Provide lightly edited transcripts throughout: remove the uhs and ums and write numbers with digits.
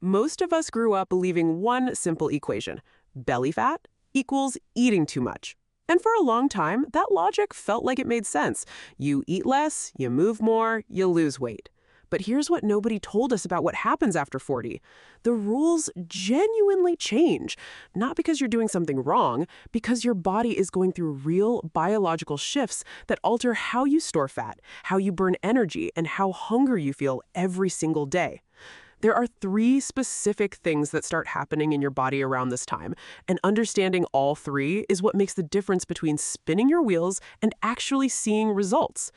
Most of us grew up believing one simple equation: belly fat equals eating too much. And for a long time, that logic felt like it made sense. You eat less, you move more, you lose weight. But here's what nobody told us about what happens after 40. The rules genuinely change, not because you're doing something wrong, because your body is going through real biological shifts that alter how you store fat, how you burn energy, and how hungry you feel every single day. There are three specific things that start happening in your body around this time, and understanding all three is what makes the difference between spinning your wheels and actually seeing results.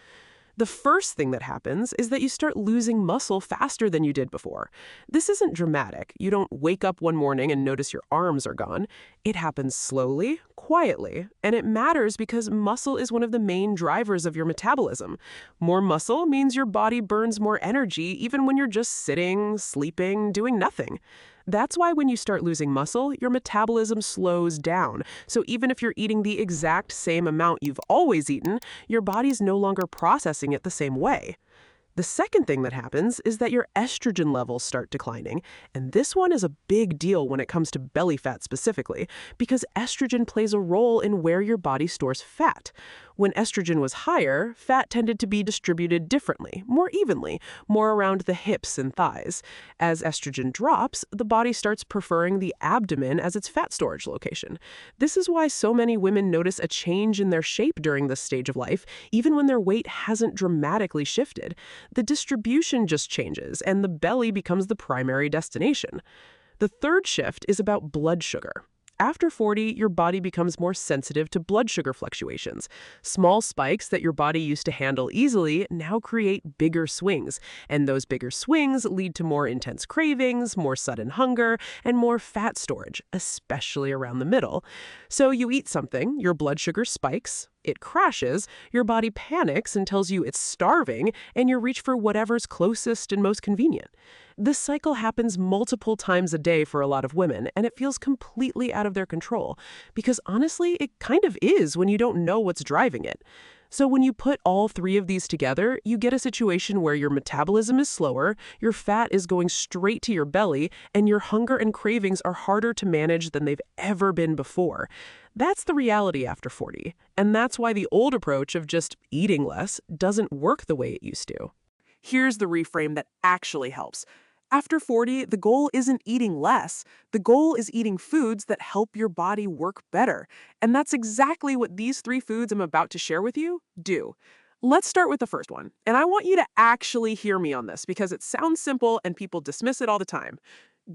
The first thing that happens is that you start losing muscle faster than you did before. This isn't dramatic. You don't wake up one morning and notice your arms are gone. It happens slowly, quietly, and it matters because muscle is one of the main drivers of your metabolism. More muscle means your body burns more energy even when you're just sitting, sleeping, doing nothing. That's why when you start losing muscle, your metabolism slows down. So even if you're eating the exact same amount you've always eaten, your body's no longer processing it the same way. The second thing that happens is that your estrogen levels start declining, and this one is a big deal when it comes to belly fat specifically, because estrogen plays a role in where your body stores fat. When estrogen was higher, fat tended to be distributed differently, more evenly, more around the hips and thighs. As estrogen drops, the body starts preferring the abdomen as its fat storage location. This is why so many women notice a change in their shape during this stage of life, even when their weight hasn't dramatically shifted. The distribution just changes, and the belly becomes the primary destination. The third shift is about blood sugar. After 40, your body becomes more sensitive to blood sugar fluctuations. Small spikes that your body used to handle easily now create bigger swings, and those bigger swings lead to more intense cravings, more sudden hunger, and more fat storage, especially around the middle. So you eat something, your blood sugar spikes, it crashes, your body panics and tells you it's starving, and you reach for whatever's closest and most convenient. This cycle happens multiple times a day for a lot of women, and it feels completely out of their control, because honestly, it kind of is when you don't know what's driving it. So when you put all three of these together, you get a situation where your metabolism is slower, your fat is going straight to your belly, and your hunger and cravings are harder to manage than they've ever been before. That's the reality after 40, and that's why the old approach of just eating less doesn't work the way it used to. Here's the reframe that actually helps. After 40, the goal isn't eating less. The goal is eating foods that help your body work better. And that's exactly what these three foods I'm about to share with you do. Let's start with the first one. And I want you to actually hear me on this because it sounds simple and people dismiss it all the time.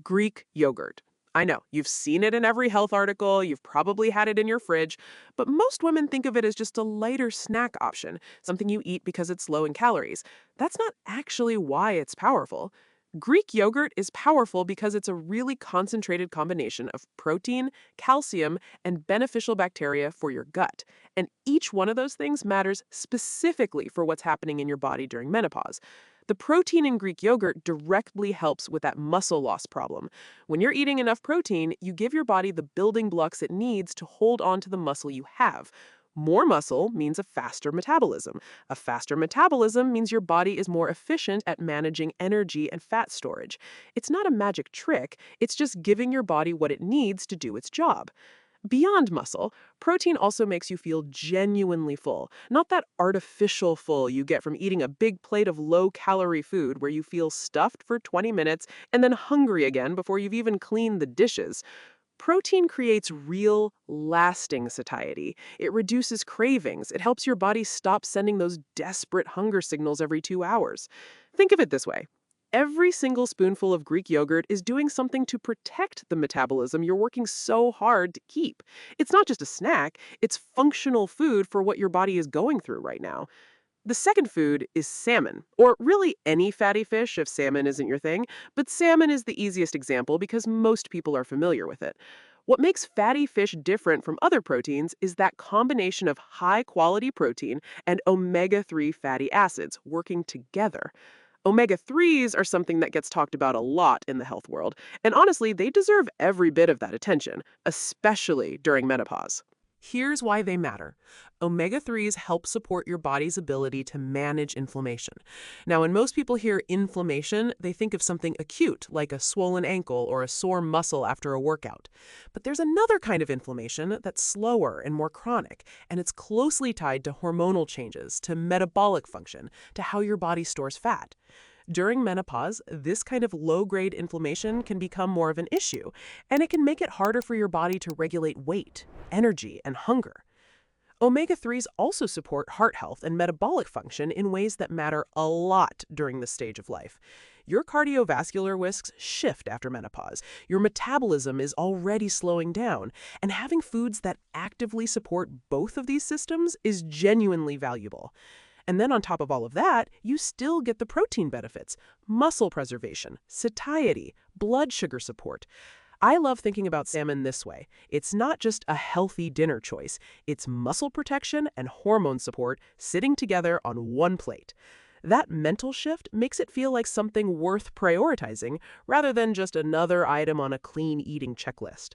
Greek yogurt. I know, you've seen it in every health article, you've probably had it in your fridge, but most women think of it as just a lighter snack option, something you eat because it's low in calories. That's not actually why it's powerful. Greek yogurt is powerful because it's a really concentrated combination of protein, calcium, and beneficial bacteria for your gut. And each one of those things matters specifically for what's happening in your body during menopause. The protein in Greek yogurt directly helps with that muscle loss problem. When you're eating enough protein, you give your body the building blocks it needs to hold on to the muscle you have. More muscle means a faster metabolism. A faster metabolism means your body is more efficient at managing energy and fat storage. It's not a magic trick, it's just giving your body what it needs to do its job. Beyond muscle, protein also makes you feel genuinely full, not that artificial full you get from eating a big plate of low-calorie food where you feel stuffed for 20 minutes and then hungry again before you've even cleaned the dishes. Protein creates real, lasting satiety. It reduces cravings. It helps your body stop sending those desperate hunger signals every 2 hours. Think of it this way. Every single spoonful of Greek yogurt is doing something to protect the metabolism you're working so hard to keep. It's not just a snack, it's functional food for what your body is going through right now. The second food is salmon, or really any fatty fish if salmon isn't your thing, but salmon is the easiest example because most people are familiar with it. What makes fatty fish different from other proteins is that combination of high-quality protein and omega-3 fatty acids working together. Omega-3s are something that gets talked about a lot in the health world, and honestly, they deserve every bit of that attention, especially during menopause. Here's why they matter. Omega-3s help support your body's ability to manage inflammation. Now, when most people hear inflammation, they think of something acute, like a swollen ankle or a sore muscle after a workout. But there's another kind of inflammation that's slower and more chronic, and it's closely tied to hormonal changes, to metabolic function, to how your body stores fat. During menopause, this kind of low-grade inflammation can become more of an issue, and it can make it harder for your body to regulate weight, energy, and hunger. Omega-3s also support heart health and metabolic function in ways that matter a lot during this stage of life. Your cardiovascular risks shift after menopause. Your metabolism is already slowing down, and having foods that actively support both of these systems is genuinely valuable. And then on top of all of that, you still get the protein benefits, muscle preservation, satiety, blood sugar support. I love thinking about salmon this way. It's not just a healthy dinner choice. It's muscle protection and hormone support sitting together on one plate. That mental shift makes it feel like something worth prioritizing rather than just another item on a clean eating checklist.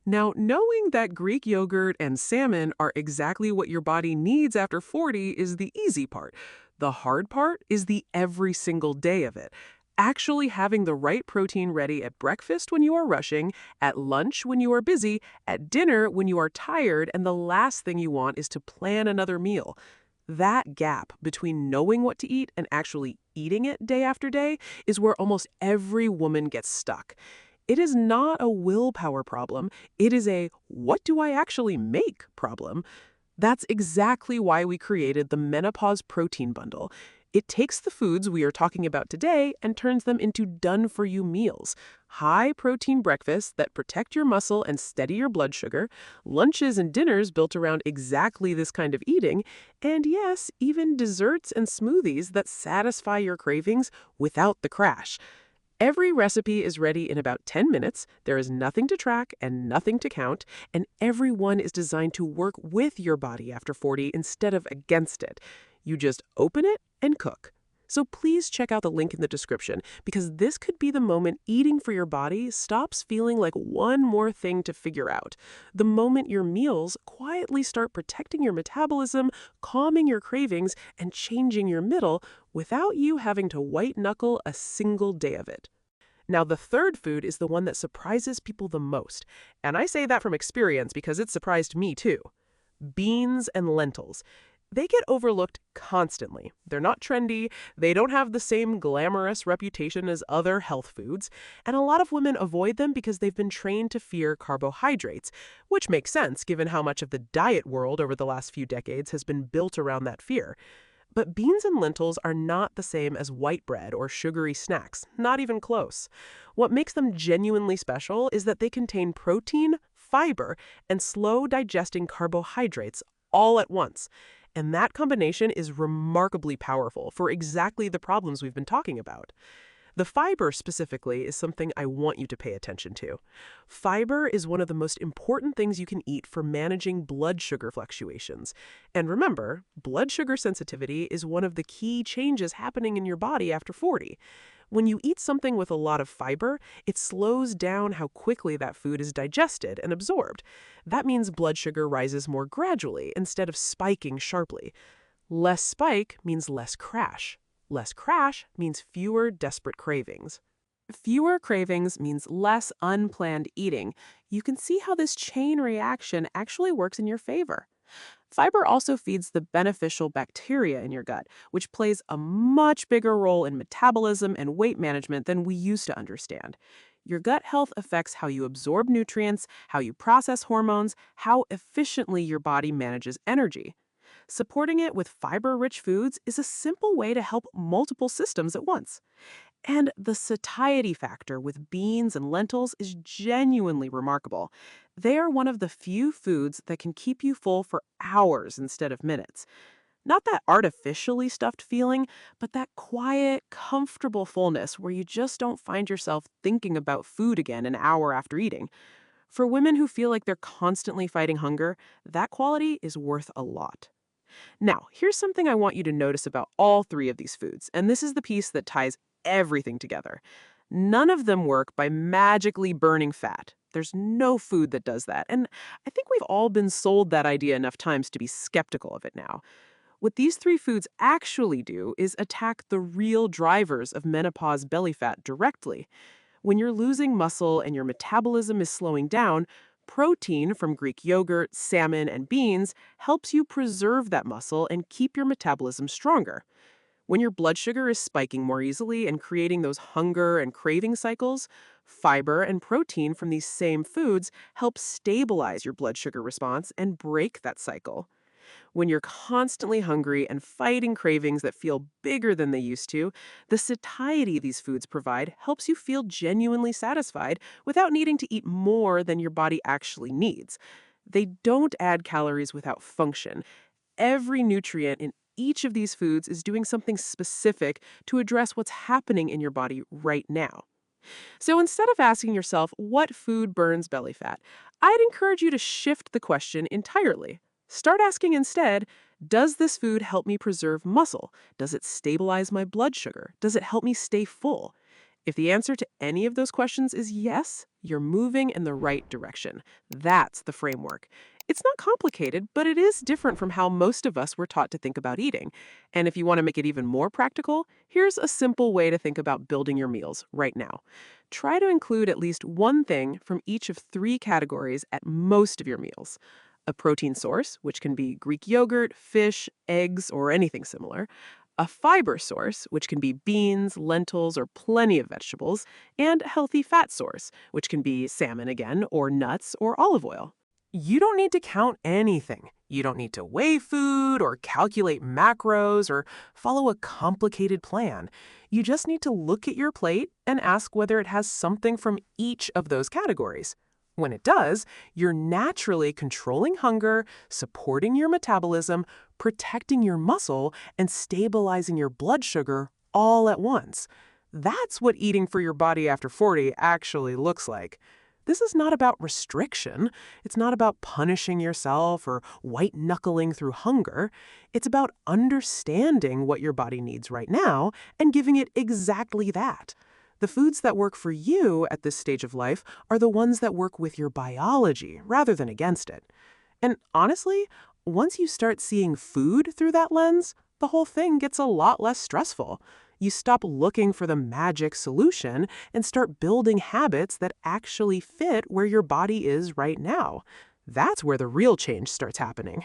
Now, knowing that Greek yogurt and salmon are exactly what your body needs after 40 is the easy part. The hard part is the every single day of it. Actually having the right protein ready at breakfast when you are rushing, at lunch when you are busy, at dinner when you are tired, and the last thing you want is to plan another meal. That gap between knowing what to eat and actually eating it day after day is where almost every woman gets stuck. It is not a willpower problem. It is a what do I actually make problem. That's exactly why we created the Menopause Protein Bundle. It takes the foods we are talking about today and turns them into done-for-you meals. High-protein breakfasts that protect your muscle and steady your blood sugar, lunches and dinners built around exactly this kind of eating, and yes, even desserts and smoothies that satisfy your cravings without the crash. Every recipe is ready in about 10 minutes, there is nothing to track and nothing to count, and every one is designed to work with your body after 40 instead of against it. You just open it and cook. So please check out the link in the description, because this could be the moment eating for your body stops feeling like one more thing to figure out. The moment your meals quietly start protecting your metabolism, calming your cravings, and changing your middle without you having to white-knuckle a single day of it. Now, the third food is the one that surprises people the most. And I say that from experience because it surprised me too. Beans and lentils. They get overlooked constantly. They're not trendy, they don't have the same glamorous reputation as other health foods, and a lot of women avoid them because they've been trained to fear carbohydrates, which makes sense given how much of the diet world over the last few decades has been built around that fear. But beans and lentils are not the same as white bread or sugary snacks, not even close. What makes them genuinely special is that they contain protein, fiber, and slow-digesting carbohydrates all at once. And that combination is remarkably powerful for exactly the problems we've been talking about. The fiber specifically is something I want you to pay attention to. Fiber is one of the most important things you can eat for managing blood sugar fluctuations. And remember, blood sugar sensitivity is one of the key changes happening in your body after 40. When you eat something with a lot of fiber, it slows down how quickly that food is digested and absorbed. That means blood sugar rises more gradually instead of spiking sharply. Less spike means less crash. Less crash means fewer desperate cravings. Fewer cravings means less unplanned eating. You can see how this chain reaction actually works in your favor. Fiber also feeds the beneficial bacteria in your gut, which plays a much bigger role in metabolism and weight management than we used to understand. Your gut health affects how you absorb nutrients, how you process hormones, how efficiently your body manages energy. Supporting it with fiber-rich foods is a simple way to help multiple systems at once. And the satiety factor with beans and lentils is genuinely remarkable. They are one of the few foods that can keep you full for hours instead of minutes. Not that artificially stuffed feeling, but that quiet, comfortable fullness where you just don't find yourself thinking about food again an hour after eating. For women who feel like they're constantly fighting hunger, that quality is worth a lot. Now, here's something I want you to notice about all three of these foods, and this is the piece that ties everything together. None of them work by magically burning fat. There's no food that does that. And I think we've all been sold that idea enough times to be skeptical of it now. What these three foods actually do is attack the real drivers of menopause belly fat directly. When you're losing muscle and your metabolism is slowing down, protein from Greek yogurt, salmon, and beans helps you preserve that muscle and keep your metabolism stronger. When your blood sugar is spiking more easily and creating those hunger and craving cycles, fiber and protein from these same foods help stabilize your blood sugar response and break that cycle. When you're constantly hungry and fighting cravings that feel bigger than they used to, the satiety these foods provide helps you feel genuinely satisfied without needing to eat more than your body actually needs. They don't add calories without function. Every nutrient in each of these foods is doing something specific to address what's happening in your body right now. So instead of asking yourself what food burns belly fat, I'd encourage you to shift the question entirely. Start asking instead, does this food help me preserve muscle? Does it stabilize my blood sugar? Does it help me stay full? If the answer to any of those questions is yes, you're moving in the right direction. That's the framework. It's not complicated, but it is different from how most of us were taught to think about eating. And if you want to make it even more practical, here's a simple way to think about building your meals right now. Try to include at least one thing from each of three categories at most of your meals. A protein source, which can be Greek yogurt, fish, eggs, or anything similar. A fiber source, which can be beans, lentils, or plenty of vegetables. And a healthy fat source, which can be salmon again, or nuts, or olive oil. You don't need to count anything. You don't need to weigh food or calculate macros or follow a complicated plan. You just need to look at your plate and ask whether it has something from each of those categories. When it does, you're naturally controlling hunger, supporting your metabolism, protecting your muscle, and stabilizing your blood sugar all at once. That's what eating for your body after 40 actually looks like. This is not about restriction. It's not about punishing yourself or white-knuckling through hunger. It's about understanding what your body needs right now and giving it exactly that. The foods that work for you at this stage of life are the ones that work with your biology rather than against it. And honestly, once you start seeing food through that lens, the whole thing gets a lot less stressful. You stop looking for the magic solution and start building habits that actually fit where your body is right now. That's where the real change starts happening.